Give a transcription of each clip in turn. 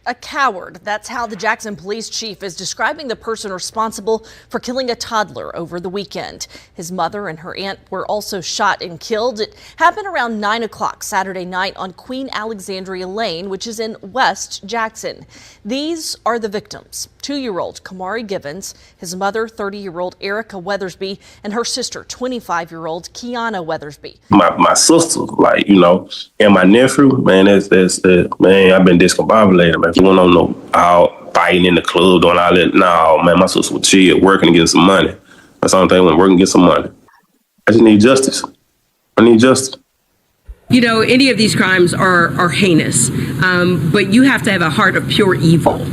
A coward. That's how the Jackson police chief is describing the person responsible for killing a toddler over the weekend. His mother and her aunt were also shot and killed. It happened around 9 o'clock Saturday night on Queen Alexandria Lane, which is in West Jackson. These are the victims. 2-year-old Kamari Givens, his mother, 30-year-old Erica Weathersby, and her sister, 25-year-old Kiana Weathersby. My sister, and my nephew, man, man, I've been discombobulated, man. We went on out fighting in the club, doing all that. No, man, my sister was chill, working to get some money. That's the only thing, working to get some money. I just need justice. I need justice. Any of these crimes are heinous, but you have to have a heart of pure evil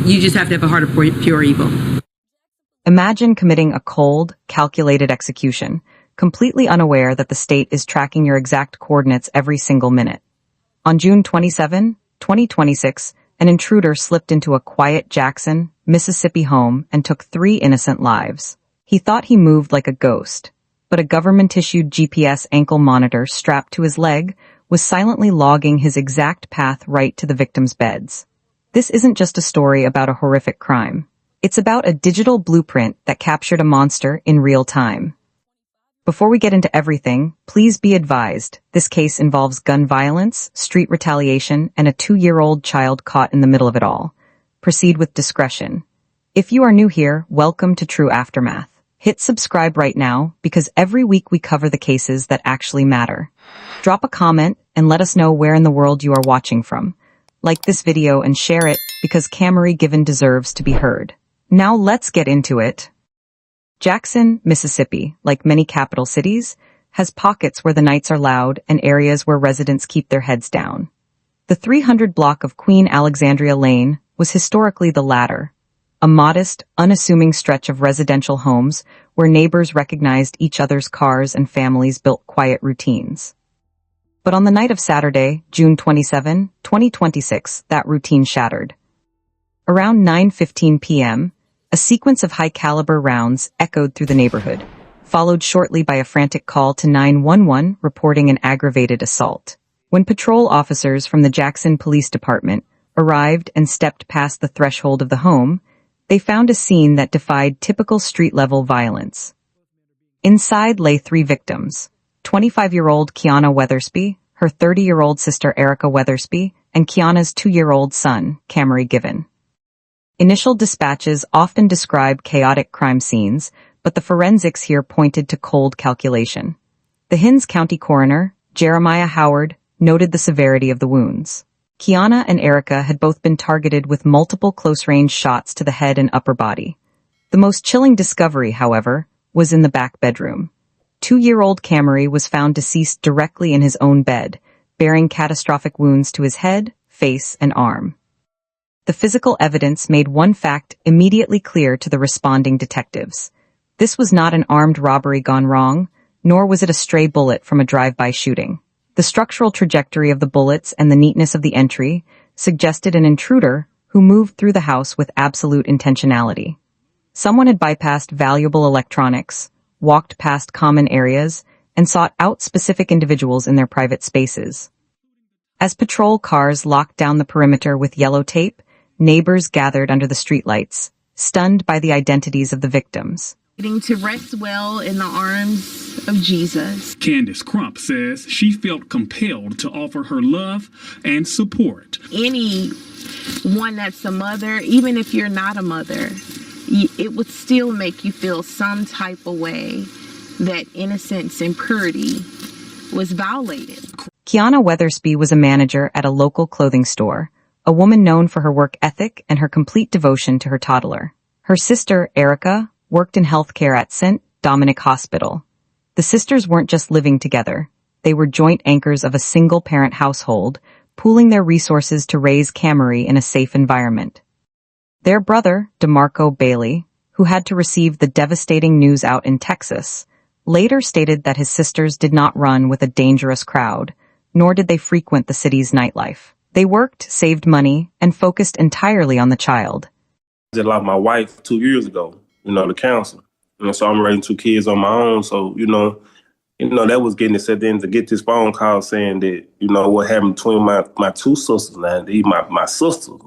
you just have to have a heart of pure evil. Imagine committing a cold, calculated execution, completely unaware that the state is tracking your exact coordinates every single minute. On June 27, 2026, an intruder slipped into a quiet Jackson, Mississippi home and took 3 innocent lives. He thought he moved like a ghost, but a government-issued GPS ankle monitor strapped to his leg was silently logging his exact path right to the victims' beds. This isn't just a story about a horrific crime. It's about a digital blueprint that captured a monster in real time. Before we get into everything, please be advised, this case involves gun violence, street retaliation, and a 2-year-old child caught in the middle of it all. Proceed with discretion. If you are new here, welcome to True Aftermath. Hit subscribe right now because every week we cover the cases that actually matter. Drop a comment and let us know where in the world you are watching from. Like this video and share it because Kamari Given deserves to be heard. Now let's get into it. Jackson, Mississippi, like many capital cities, has pockets where the nights are loud and areas where residents keep their heads down. The 300 block of Queen Alexandria Lane was historically the latter, a modest, unassuming stretch of residential homes where neighbors recognized each other's cars and families built quiet routines. But on the night of Saturday, June 27, 2026, that routine shattered. Around 9:15 p.m., a sequence of high-caliber rounds echoed through the neighborhood, followed shortly by a frantic call to 911 reporting an aggravated assault. When patrol officers from the Jackson Police Department arrived and stepped past the threshold of the home, they found a scene that defied typical street-level violence. Inside lay 3 victims, 25-year-old Kiana Weathersby, her 30-year-old sister Erica Weathersby, and Kiana's 2-year-old son, Kamari Given. Initial dispatches often describe chaotic crime scenes, but the forensics here pointed to cold calculation. The Hinds County coroner, Jeremiah Howard, noted the severity of the wounds. Kiana and Erica had both been targeted with multiple close-range shots to the head and upper body. The most chilling discovery, however, was in the back bedroom. 2-year-old Kamari was found deceased directly in his own bed, bearing catastrophic wounds to his head, face, and arm. The physical evidence made one fact immediately clear to the responding detectives. This was not an armed robbery gone wrong, nor was it a stray bullet from a drive-by shooting. The structural trajectory of the bullets and the neatness of the entry suggested an intruder who moved through the house with absolute intentionality. Someone had bypassed valuable electronics, walked past common areas, and sought out specific individuals in their private spaces. As patrol cars locked down the perimeter with yellow tape, neighbors gathered under the streetlights, stunned by the identities of the victims. To rest well in the arms of Jesus. Candace Crump says she felt compelled to offer her love and support. Anyone that's a mother, even if you're not a mother, it would still make you feel some type of way that innocence and purity was violated. Kiana Weathersby was a manager at a local clothing store, a woman known for her work ethic and her complete devotion to her toddler. Her sister, Erica, worked in healthcare at St. Dominic Hospital. The sisters weren't just living together. They were joint anchors of a single-parent household, pooling their resources to raise Kamari in a safe environment. Their brother, DeMarco Bailey, who had to receive the devastating news out in Texas, later stated that his sisters did not run with a dangerous crowd, nor did they frequent the city's nightlife. They worked, saved money, and focused entirely on the child. I just lost my wife 2 years ago, to cancer. So I'm raising 2 kids on my own. So, That was getting us at the end to get this phone call saying that, what happened between my two sisters, man, my sisters,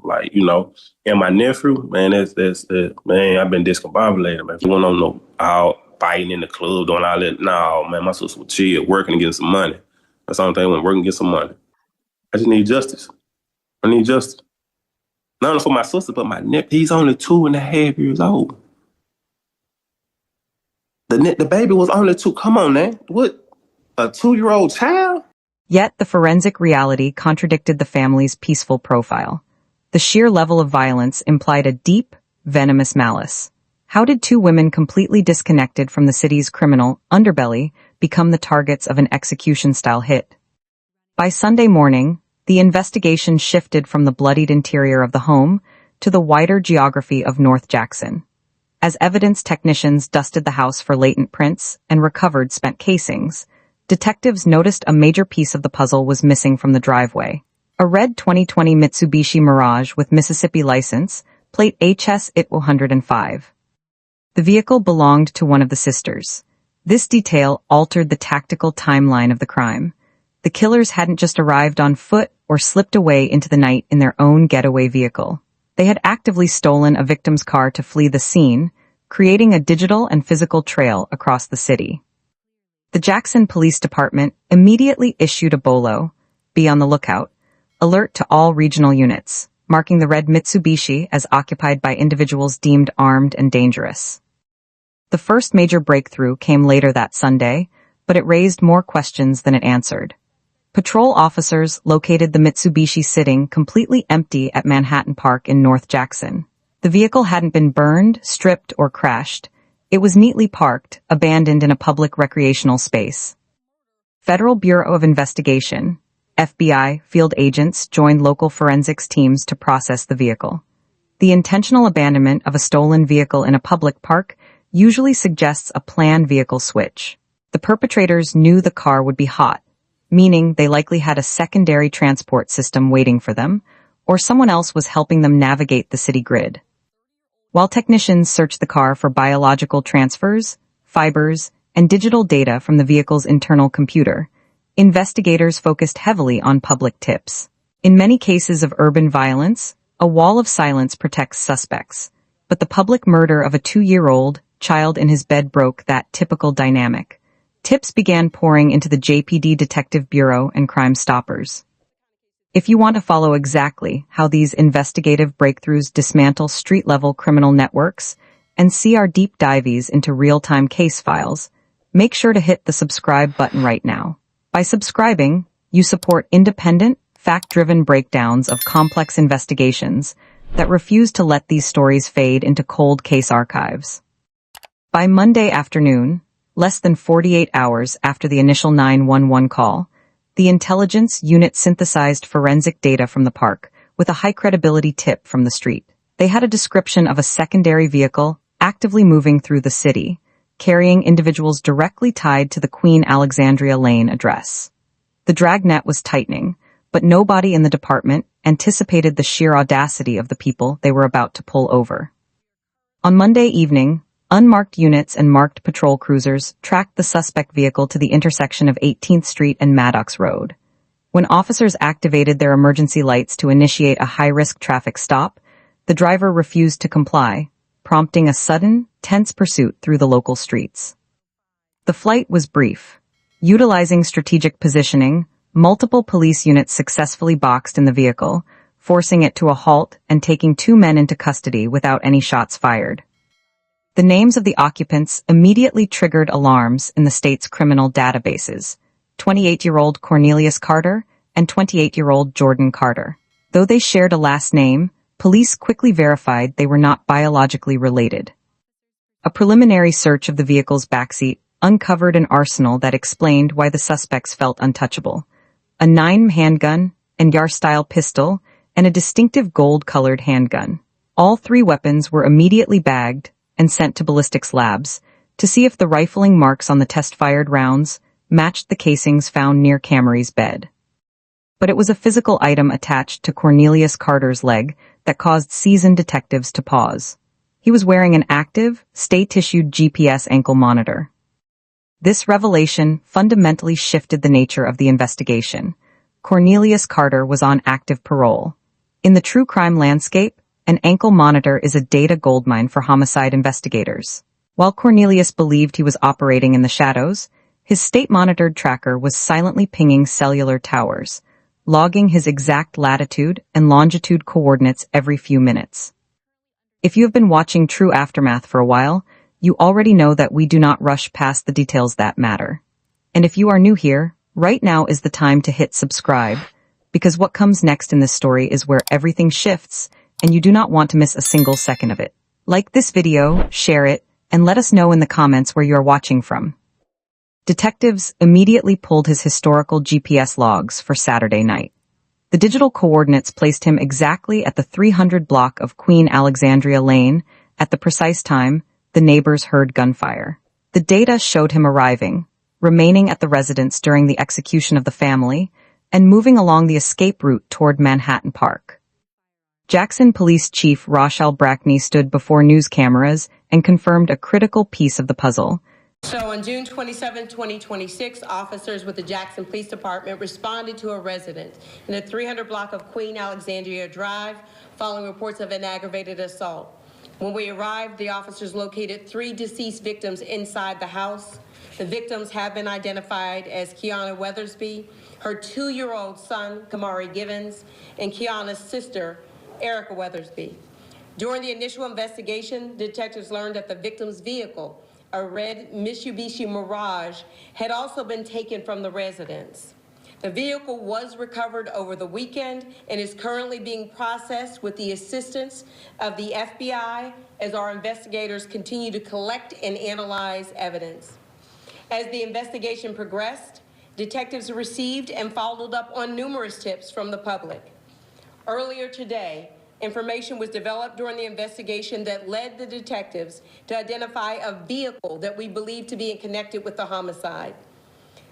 and my nephew, man, man, I've been discombobulated, man. We went on no out fighting in the club, doing all that. No, man, my sister was chill, working and getting some money. That's the only thing I went working and get some money. I just need justice. I need justice. Not only for my sister, but my nephew. He's only 2.5 years old. The baby was only 2. Come on, man. What? A 2-year-old child? Yet the forensic reality contradicted the family's peaceful profile. The sheer level of violence implied a deep, venomous malice. How did 2 women completely disconnected from the city's criminal underbelly become the targets of an execution-style hit? By Sunday morning, the investigation shifted from the bloodied interior of the home to the wider geography of North Jackson. As evidence technicians dusted the house for latent prints and recovered spent casings, detectives noticed a major piece of the puzzle was missing from the driveway. A red 2020 Mitsubishi Mirage with Mississippi license, plate HS-IT-105. The vehicle belonged to one of the sisters. This detail altered the tactical timeline of the crime. The killers hadn't just arrived on foot or slipped away into the night in their own getaway vehicle. They had actively stolen a victim's car to flee the scene, creating a digital and physical trail across the city. The Jackson Police Department immediately issued a BOLO, be on the lookout, alert to all regional units, marking the red Mitsubishi as occupied by individuals deemed armed and dangerous. The first major breakthrough came later that Sunday, but it raised more questions than it answered. Patrol officers located the Mitsubishi sitting completely empty at Manhattan Park in North Jackson. The vehicle hadn't been burned, stripped, or crashed. It was neatly parked, abandoned in a public recreational space. Federal Bureau of Investigation, FBI, field agents joined local forensics teams to process the vehicle. The intentional abandonment of a stolen vehicle in a public park usually suggests a planned vehicle switch. The perpetrators knew the car would be hot, meaning they likely had a secondary transport system waiting for them, or someone else was helping them navigate the city grid. While technicians searched the car for biological transfers, fibers, and digital data from the vehicle's internal computer, investigators focused heavily on public tips. In many cases of urban violence, a wall of silence protects suspects, but the public murder of a 2-year-old child in his bed broke that typical dynamic. Tips began pouring into the JPD Detective Bureau and Crime Stoppers. If you want to follow exactly how these investigative breakthroughs dismantle street-level criminal networks and see our deep dives into real-time case files, make sure to hit the subscribe button right now. By subscribing, you support independent, fact-driven breakdowns of complex investigations that refuse to let these stories fade into cold case archives. By Monday afternoon, less than 48 hours after the initial 911 call, the intelligence unit synthesized forensic data from the park with a high-credibility tip from the street. They had a description of a secondary vehicle actively moving through the city, carrying individuals directly tied to the Queen Alexandria Lane address. The dragnet was tightening, but nobody in the department anticipated the sheer audacity of the people they were about to pull over. On Monday evening, unmarked units and marked patrol cruisers tracked the suspect vehicle to the intersection of 18th Street and Maddox Road. When officers activated their emergency lights to initiate a high-risk traffic stop, the driver refused to comply, prompting a sudden, tense pursuit through the local streets. The flight was brief. Utilizing strategic positioning, multiple police units successfully boxed in the vehicle, forcing it to a halt and taking 2 men into custody without any shots fired. The names of the occupants immediately triggered alarms in the state's criminal databases: 28-year-old Cornelius Carter and 28-year-old Jordan Carter. Though they shared a last name, police quickly verified they were not biologically related. A preliminary search of the vehicle's backseat uncovered an arsenal that explained why the suspects felt untouchable: a 9mm handgun, an AR-style pistol, and a distinctive gold-colored handgun. All 3 weapons were immediately bagged and sent to ballistics labs to see if the rifling marks on the test-fired rounds matched the casings found near Camry's bed. But it was a physical item attached to Cornelius Carter's leg that caused seasoned detectives to pause. He was wearing an active, stay-tissued GPS ankle monitor. This revelation fundamentally shifted the nature of the investigation. Cornelius Carter was on active parole. In the true crime landscape, an ankle monitor is a data goldmine for homicide investigators. While Cornelius believed he was operating in the shadows, his state-monitored tracker was silently pinging cellular towers, logging his exact latitude and longitude coordinates every few minutes. If you have been watching True Aftermath for a while, you already know that we do not rush past the details that matter. And if you are new here, right now is the time to hit subscribe, because what comes next in this story is where everything shifts, and you do not want to miss a single second of it. Like this video, share it, and let us know in the comments where you are watching from. Detectives immediately pulled his historical GPS logs for Saturday night. The digital coordinates placed him exactly at the 300 block of Queen Alexandria Lane at the precise time the neighbors heard gunfire. The data showed him arriving, remaining at the residence during the execution of the family, and moving along the escape route toward Manhattan Park. Jackson Police Chief Rochelle Brackney stood before news cameras and confirmed a critical piece of the puzzle. So on June 27, 2026, officers with the Jackson Police Department responded to a resident in the 300 block of Queen Alexandria Drive following reports of an aggravated assault. When we arrived, the officers located 3 deceased victims inside the house. The victims have been identified as Kiana Weathersby, her 2-year-old son, Kamari Givens, and Kiana's sister, Erica Weathersby. During the initial investigation, detectives learned that the victim's vehicle, a red Mitsubishi Mirage, had also been taken from the residence. The vehicle was recovered over the weekend and is currently being processed with the assistance of the FBI as our investigators continue to collect and analyze evidence. As the investigation progressed, detectives received and followed up on numerous tips from the public. Earlier today, information was developed during the investigation that led the detectives to identify a vehicle that we believe to be connected with the homicide.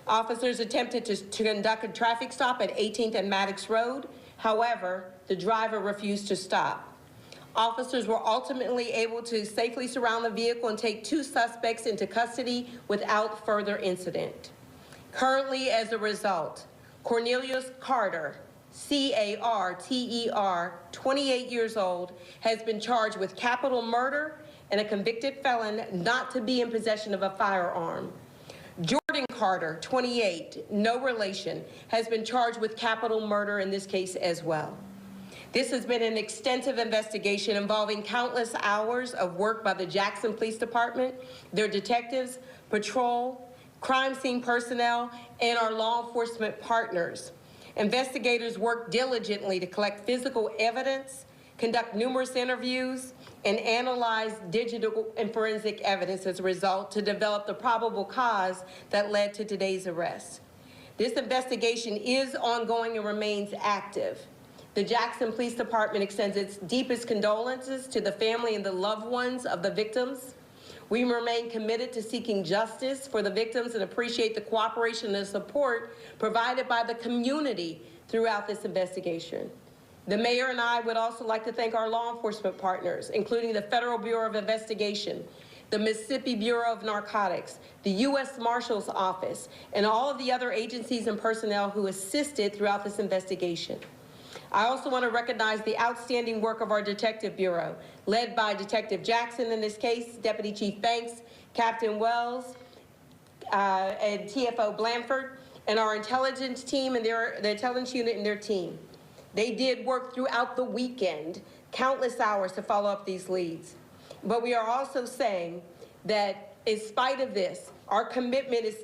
Officers attempted to conduct a traffic stop at 18th and Maddox Road. However, the driver refused to stop. Officers were ultimately able to safely surround the vehicle and take 2 suspects into custody without further incident. Currently, as a result, Cornelius Carter, C-A-R-T-E-R, 28 years old, has been charged with capital murder and a convicted felon not to be in possession of a firearm. Jordan Carter, 28, no relation, has been charged with capital murder in this case as well. This has been an extensive investigation involving countless hours of work by the Jackson Police Department, their detectives, patrol, crime scene personnel, and our law enforcement partners. Investigators worked diligently to collect physical evidence, conduct numerous interviews, and analyze digital and forensic evidence as a result to develop the probable cause that led to today's arrest. This investigation is ongoing and remains active. The Jackson Police Department extends its deepest condolences to the family and the loved ones of the victims. We remain committed to seeking justice for the victims and appreciate the cooperation and support provided by the community throughout this investigation. The mayor and I would also like to thank our law enforcement partners, including the Federal Bureau of Investigation, the Mississippi Bureau of Narcotics, the U.S. Marshal's Office, and all of the other agencies and personnel who assisted throughout this investigation. I also want to recognize the outstanding work of our Detective Bureau, led by Detective Jackson in this case, Deputy Chief Banks, Captain Wells, and TFO Blanford, and our intelligence team and the intelligence unit and their team. They did work throughout the weekend, countless hours to follow up these leads. But we are also saying that in spite of this, our commitment is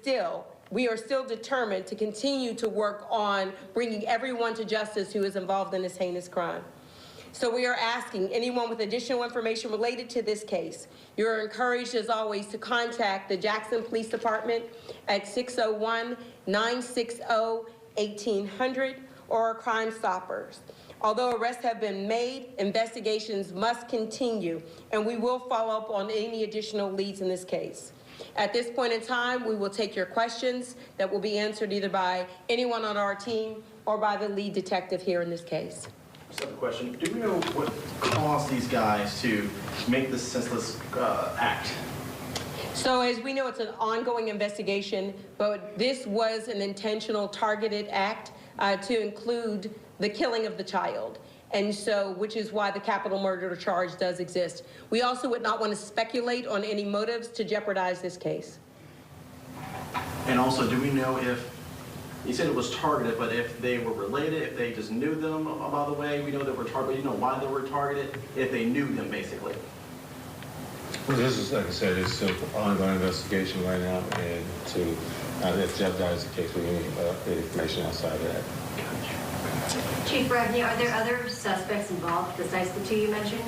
we are still determined to continue to work on bringing everyone to justice who is involved in this heinous crime. So we are asking anyone with additional information related to this case, you're encouraged as always to contact the Jackson Police Department at 601-960-1800 or Crime Stoppers. Although arrests have been made, investigations must continue, and we will follow up on any additional leads in this case. At this point in time, we will take your questions that will be answered either by anyone on our team or by the lead detective here in this case. Just have a question. Do we know what caused these guys to make this senseless act? So as we know, it's an ongoing investigation, but this was an intentional targeted act to include the killing of the child. And so, which is why the capital murder charge does exist. We also would not want to speculate on any motives to jeopardize this case. And also, do we know if, you said it was targeted, but if they were related, if they just knew them, by the way, we know they were targeted, you know why they were targeted, if they knew them, basically. Well, this is, like I said, it's an ongoing investigation right now, and to jeopardize the case with any information outside of that. Chief Ravney, are there other suspects involved besides the two you mentioned?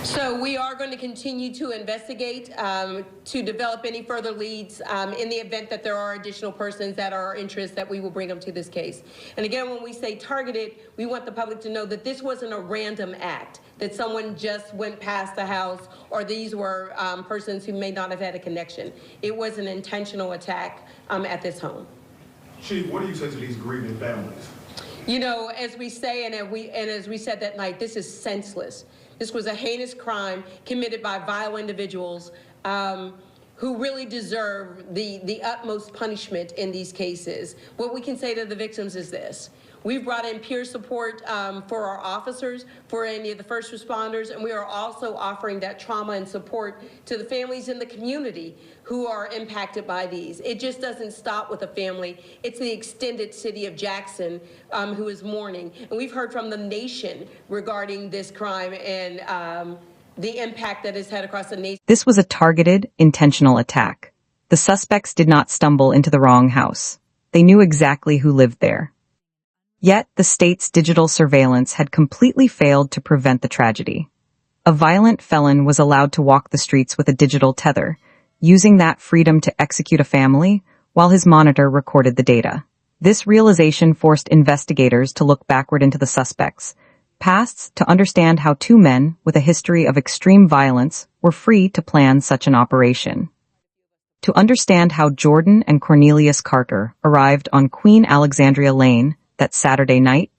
So we are going to continue to investigate to develop any further leads in the event that there are additional persons that are of interest, that we will bring them to this case. And again, when we say targeted, we want the public to know that this wasn't a random act, that someone just went past the house, or these were persons who may not have had a connection. It was an intentional attack at this home. Chief, what do you say to these grieving families? You know, as we say, and as we said that night, this is senseless. This was a heinous crime committed by vile individuals who really deserve the utmost punishment in these cases. What we can say to the victims is this. We've brought in peer support for our officers, for any of the first responders, and we are also offering that trauma and support to the families in the community who are impacted by these. It just doesn't stop with a family. It's the extended city of Jackson who is mourning. And we've heard from the nation regarding this crime and the impact that it's had across the nation. This was a targeted, intentional attack. The suspects did not stumble into the wrong house. They knew exactly who lived there. Yet, the state's digital surveillance had completely failed to prevent the tragedy. A violent felon was allowed to walk the streets with a digital tether, using that freedom to execute a family while his monitor recorded the data. This realization forced investigators to look backward into the suspects' pasts to understand how two men with a history of extreme violence were free to plan such an operation. To understand how Jordan and Cornelius Carter arrived on Queen Alexandria Lane that Saturday night,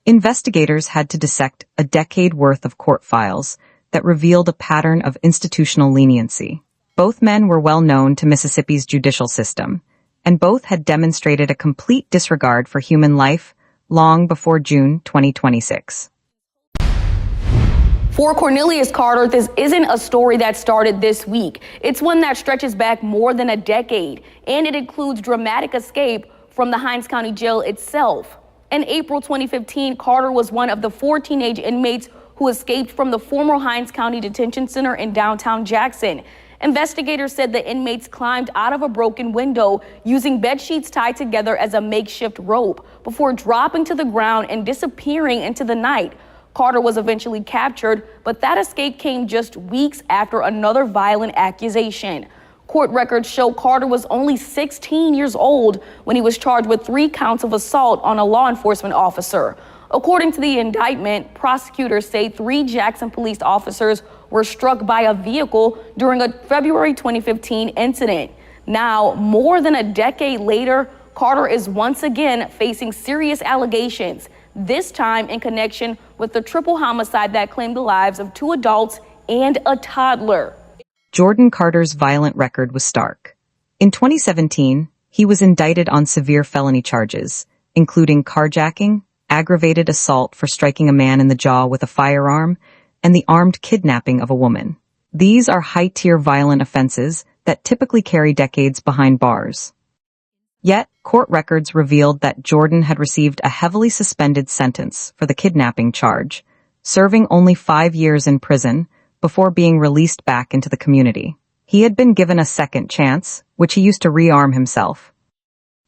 investigators had to dissect a decade worth of court files that revealed a pattern of institutional leniency. Both men were well known to Mississippi's judicial system, and both had demonstrated a complete disregard for human life long before June 2026. For Cornelius Carter, this isn't a story that started this week. It's one that stretches back more than a decade, and it includes dramatic escape from the Hinds County Jail itself. In April 2015, Carter was one of the 4 teenage inmates who escaped from the former Hinds County Detention Center in downtown Jackson. Investigators said the inmates climbed out of a broken window using bed sheets tied together as a makeshift rope before dropping to the ground and disappearing into the night. Carter was eventually captured, but that escape came just weeks after another violent accusation. Court records show Carter was only 16 years old when he was charged with 3 counts of assault on a law enforcement officer. According to the indictment, prosecutors say 3 Jackson police officers were struck by a vehicle during a February 2015 incident. Now, more than a decade later, Carter is once again facing serious allegations, this time in connection with the triple homicide that claimed the lives of 2 adults and a toddler. Jordan Carter's violent record was stark. In 2017, he was indicted on severe felony charges, including carjacking, aggravated assault for striking a man in the jaw with a firearm, and the armed kidnapping of a woman. These are high-tier violent offenses that typically carry decades behind bars. Yet, court records revealed that Jordan had received a heavily suspended sentence for the kidnapping charge, serving only 5 years in prison before being released back into the community. He had been given a second chance, which he used to rearm himself.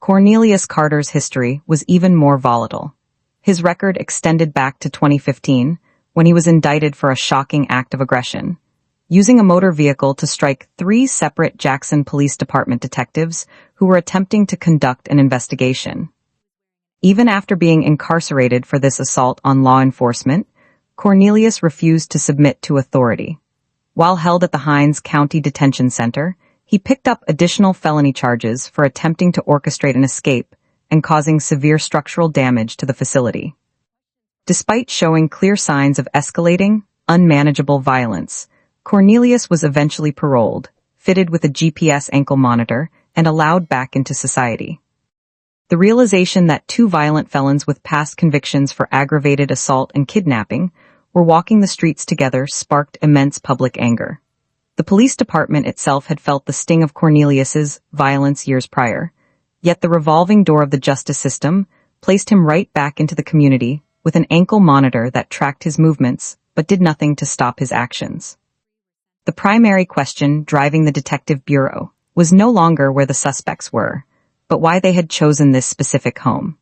Cornelius Carter's history was even more volatile. His record extended back to 2015, when he was indicted for a shocking act of aggression, using a motor vehicle to strike 3 separate Jackson Police Department detectives who were attempting to conduct an investigation. Even after being incarcerated for this assault on law enforcement, Cornelius refused to submit to authority. While held at the Hinds County Detention Center, he picked up additional felony charges for attempting to orchestrate an escape and causing severe structural damage to the facility. Despite showing clear signs of escalating, unmanageable violence, Cornelius was eventually paroled, fitted with a GPS ankle monitor, and allowed back into society. The realization that two violent felons with past convictions for aggravated assault and kidnapping were walking the streets together sparked immense public anger. The police department itself had felt the sting of Cornelius's violence years prior, yet the revolving door of the justice system placed him right back into the community with an ankle monitor that tracked his movements but did nothing to stop his actions. The primary question driving the detective bureau was no longer where the suspects were, but why they had chosen this specific home.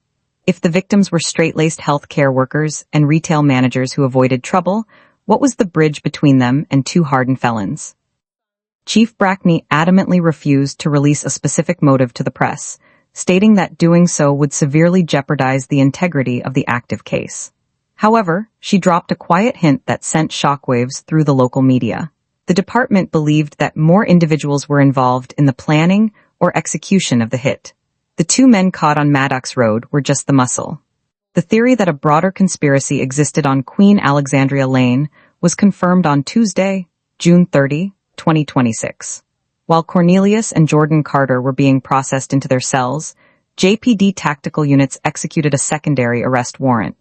If the victims were straight-laced healthcare workers and retail managers who avoided trouble, what was the bridge between them and two hardened felons? Chief Brackney adamantly refused to release a specific motive to the press, stating that doing so would severely jeopardize the integrity of the active case. However, she dropped a quiet hint that sent shockwaves through the local media. The department believed that more individuals were involved in the planning or execution of the hit. The two men caught on Maddox Road were just the muscle. The theory that a broader conspiracy existed on Queen Alexandria Lane was confirmed on Tuesday, June 30, 2026. While Cornelius and Jordan Carter were being processed into their cells, JPD tactical units executed a secondary arrest warrant,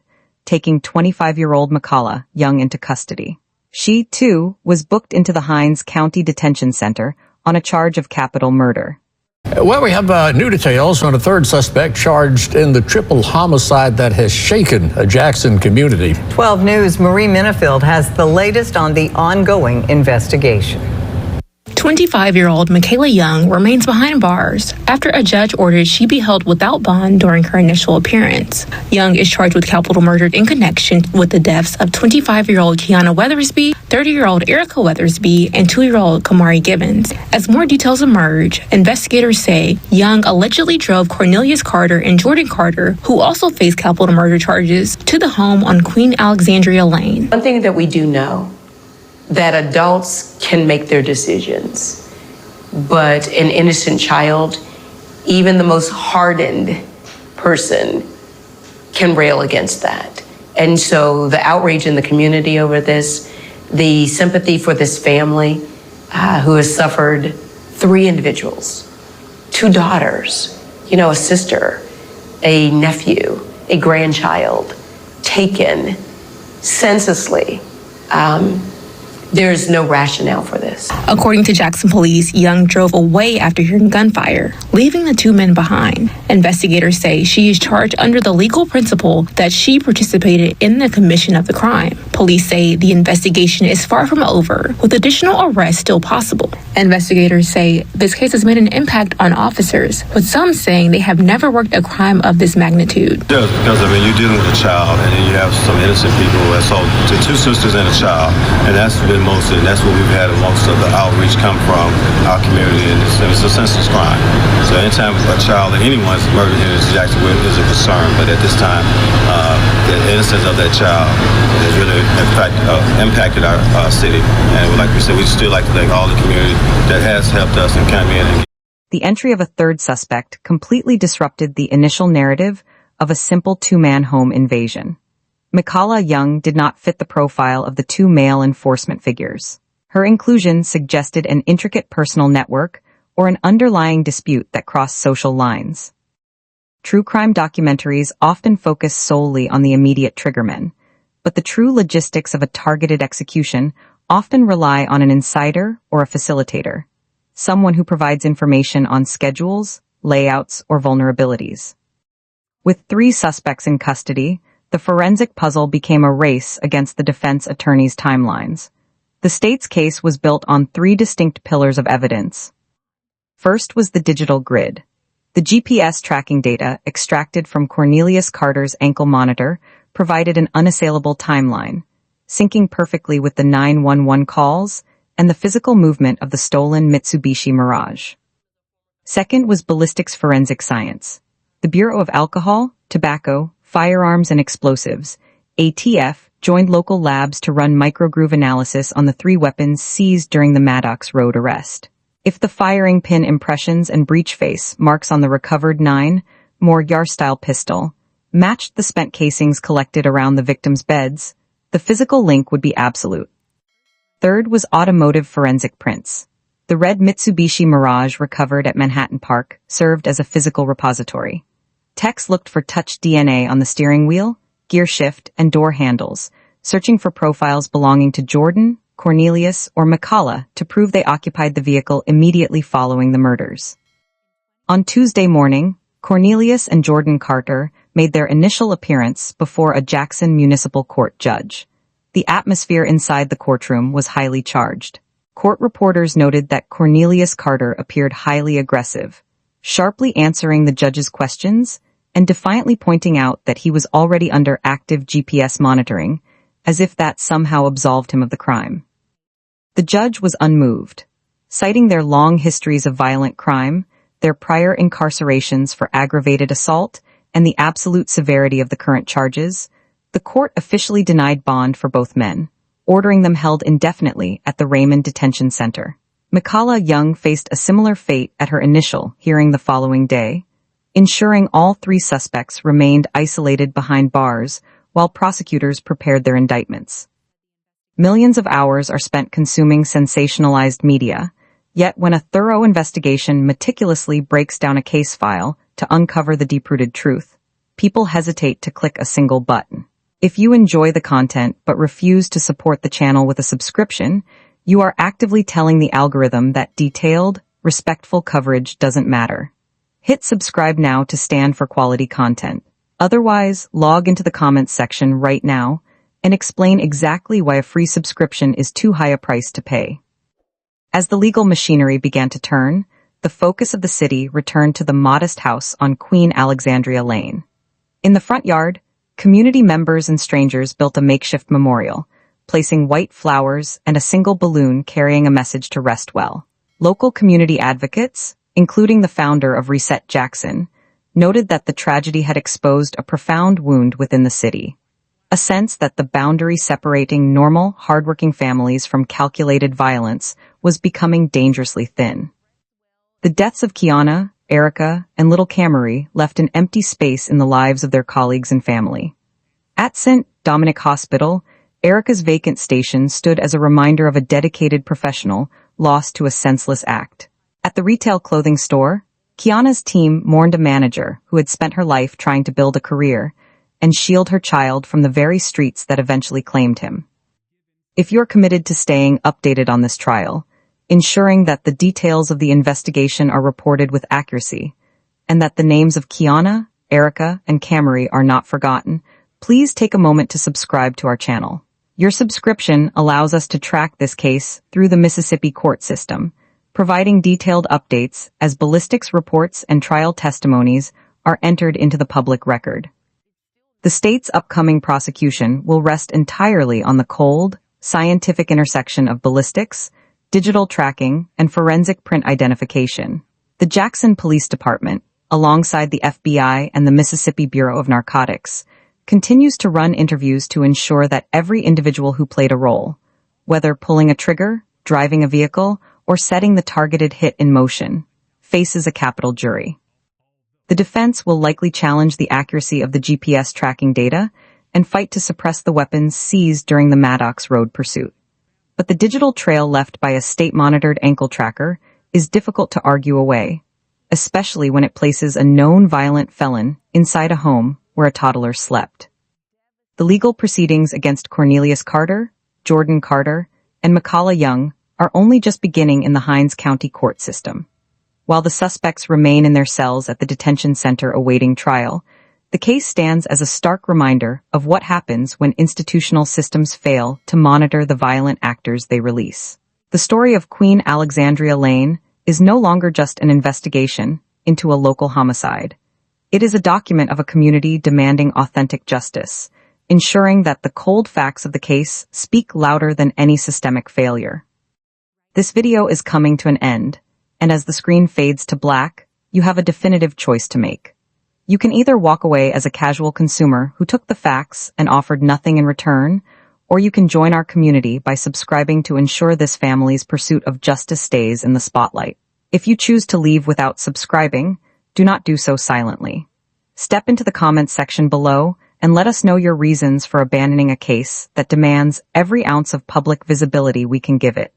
taking 25-year-old McCalla Young into custody. She, too, was booked into the Hinds County Detention Center on a charge of capital murder. Well, we have new details on a third suspect charged in the triple homicide that has shaken a Jackson community. 12 News' Marie Minifield has the latest on the ongoing investigation. 25-year-old Michaela Young remains behind bars after a judge ordered she be held without bond during her initial appearance. Young is charged with capital murder in connection with the deaths of 25-year-old Kiana Weathersby, 30-year-old Erica Weathersby, and 2-year-old Kamari Gibbons. As more details emerge, investigators say Young allegedly drove Cornelius Carter and Jordan Carter, who also face capital murder charges, to the home on Queen Alexandria Lane. One thing that we do know, that adults can make their decisions, but an innocent child, even the most hardened person, can rail against that. And so the outrage in the community over this, the sympathy for this family who has suffered 3 individuals, 2 daughters, a sister, a nephew, a grandchild, taken senselessly. There's no rationale for this. According to Jackson police, Young drove away after hearing gunfire, leaving the 2 men behind. Investigators say she is charged under the legal principle that she participated in the commission of the crime. Police say the investigation is far from over, with additional arrests still possible. Investigators say this case has made an impact on officers, with some saying they have never worked a crime of this magnitude. Yeah, because you're dealing with a child, and then you have some innocent people. So the 2 sisters and a child, and that's been that's what we've had most of the outreach come from our community, and it's a senseless crime. So anytime a child or anyone's murdered here in Jacksonville is a concern, but at this time, the innocence of that child has really impacted our city. And like we said, we'd still like to thank all the community that has helped us and come in. The entry of a third suspect completely disrupted the initial narrative of a simple 2-man home invasion. Michaela Young did not fit the profile of the 2 male enforcement figures. Her inclusion suggested an intricate personal network or an underlying dispute that crossed social lines. True crime documentaries often focus solely on the immediate triggermen, but the true logistics of a targeted execution often rely on an insider or a facilitator, someone who provides information on schedules, layouts, or vulnerabilities. With 3 suspects in custody, the forensic puzzle became a race against the defense attorney's timelines. The state's case was built on 3 distinct pillars of evidence. First was the digital grid. The GPS tracking data extracted from Cornelius Carter's ankle monitor provided an unassailable timeline, syncing perfectly with the 911 calls and the physical movement of the stolen Mitsubishi Mirage. Second was ballistics forensic science. The Bureau of Alcohol, Tobacco, Firearms and Explosives, ATF, joined local labs to run microgroove analysis on the 3 weapons seized during the Maddox Road arrest. If the firing pin impressions and breech face marks on the recovered 9mm Yar-style pistol matched the spent casings collected around the victims' beds, the physical link would be absolute. Third was automotive forensic prints. The red Mitsubishi Mirage recovered at Manhattan Park served as a physical repository. Techs looked for touch DNA on the steering wheel, gear shift, and door handles, searching for profiles belonging to Jordan, Cornelius, or Michaela to prove they occupied the vehicle immediately following the murders. On Tuesday morning, Cornelius and Jordan Carter made their initial appearance before a Jackson Municipal Court judge. The atmosphere inside the courtroom was highly charged. Court reporters noted that Cornelius Carter appeared highly aggressive, sharply answering the judge's questions and defiantly pointing out that he was already under active GPS monitoring, as if that somehow absolved him of the crime. The judge was unmoved. Citing their long histories of violent crime, their prior incarcerations for aggravated assault, and the absolute severity of the current charges, the court officially denied bond for both men, ordering them held indefinitely at the Raymond Detention Center. Michaela Young faced a similar fate at her initial hearing the following day, ensuring all three suspects remained isolated behind bars while prosecutors prepared their indictments. Millions of hours are spent consuming sensationalized media, yet when a thorough investigation meticulously breaks down a case file to uncover the deep-rooted truth, people hesitate to click a single button. If you enjoy the content but refuse to support the channel with a subscription, you are actively telling the algorithm that detailed, respectful coverage doesn't matter. Hit subscribe now to stand for quality content. Otherwise, log into the comments section right now and explain exactly why a free subscription is too high a price to pay. As the legal machinery began to turn, the focus of the city returned to the modest house on Queen Alexandria Lane. In the front yard, community members and strangers built a makeshift memorial, placing white flowers and a single balloon carrying a message to rest well. Local community advocates, including the founder of Reset Jackson, noted that the tragedy had exposed a profound wound within the city. A sense that the boundary separating normal, hardworking families from calculated violence was becoming dangerously thin. The deaths of Kiana, Erica, and little Camry left an empty space in the lives of their colleagues and family. At St. Dominic Hospital, Erica's vacant station stood as a reminder of a dedicated professional lost to a senseless act. At the retail clothing store, Kiana's team mourned a manager who had spent her life trying to build a career and shield her child from the very streets that eventually claimed him. If you're committed to staying updated on this trial, ensuring that the details of the investigation are reported with accuracy, and that the names of Kiana, Erica, and Camry are not forgotten, please take a moment to subscribe to our channel. Your subscription allows us to track this case through the Mississippi court system, providing detailed updates as ballistics reports and trial testimonies are entered into the public record. The state's upcoming prosecution will rest entirely on the cold, scientific intersection of ballistics, digital tracking, and forensic print identification. The Jackson Police Department, alongside the FBI and the Mississippi Bureau of Narcotics, continues to run interviews to ensure that every individual who played a role, whether pulling a trigger, driving a vehicle, or setting the targeted hit in motion, faces a capital jury. The defense will likely challenge the accuracy of the GPS tracking data and fight to suppress the weapons seized during the Maddox Road pursuit. But the digital trail left by a state-monitored ankle tracker is difficult to argue away, especially when it places a known violent felon inside a home where a toddler slept. The legal proceedings against Cornelius Carter, Jordan Carter, and Michaela Young are only just beginning in the Hinds County court system. While the suspects remain in their cells at the detention center awaiting trial, the case stands as a stark reminder of what happens when institutional systems fail to monitor the violent actors they release. The story of Queen Alexandria Lane is no longer just an investigation into a local homicide. It is a document of a community demanding authentic justice, ensuring that the cold facts of the case speak louder than any systemic failure. This video is coming to an end, and as the screen fades to black, you have a definitive choice to make. You can either walk away as a casual consumer who took the facts and offered nothing in return, or you can join our community by subscribing to ensure this family's pursuit of justice stays in the spotlight. If you choose to leave without subscribing, do not do so silently. Step into the comments section below and let us know your reasons for abandoning a case that demands every ounce of public visibility we can give it.